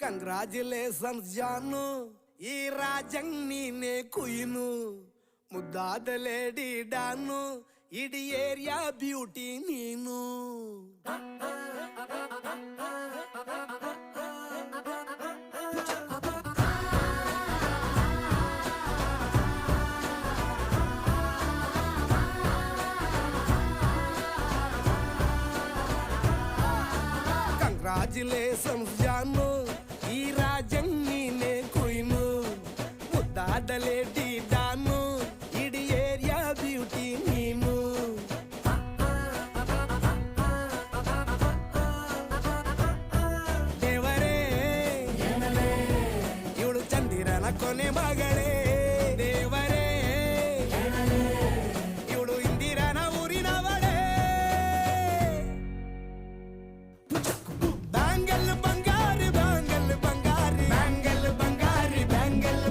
Congratulations ಜಾನು, ಈ ರಾಜಂಗ್ ನೀನೆ ಕುಯ್ನು, ಮುದ್ದಾದ ಲೇಡಿ ಡಾನು, ಇಡೀ ಏರಿಯಾ ಬ್ಯೂಟಿ ನೀನು. ಕಂಗ್ರಾಚುಲೇಷನ್ಸ್ ಜಾನು, ಈ ರಾಜಂಗ್ ನೀನೆ ಕುಯ್ನು, ಮುದ್ದಾದ ಲೇಡಿ ಡಾನು, ಇಡೀ ಏರಿಯಾ ಬ್ಯೂಟಿ ನೀನು. ದೇವರೇ ಇವಳು ಚಂದಿರನ ಕೊನೆ ಮಗಳೇ,